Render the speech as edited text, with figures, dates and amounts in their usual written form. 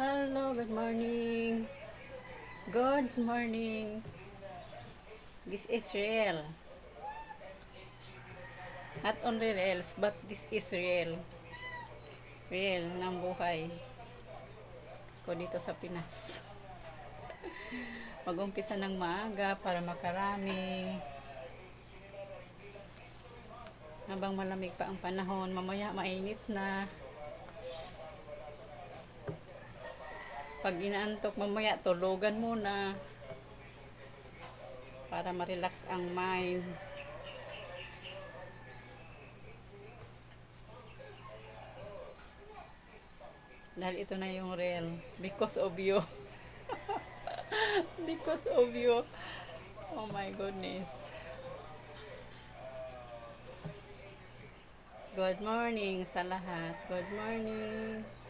Hello, good morning. Good morning. This is real. Not only reels, but this is real. Real ng buhay ko dito sa Pinas. Mag-umpisa ng maaga para makarami. Habang malamig pa ang panahon, mamaya mainit na. Pag inaantok mamaya, tulugan muna para ma-relax ang mind. Dahil ito na yung real. Because of you. Because of you. Oh my goodness. Good morning sa lahat. Good morning.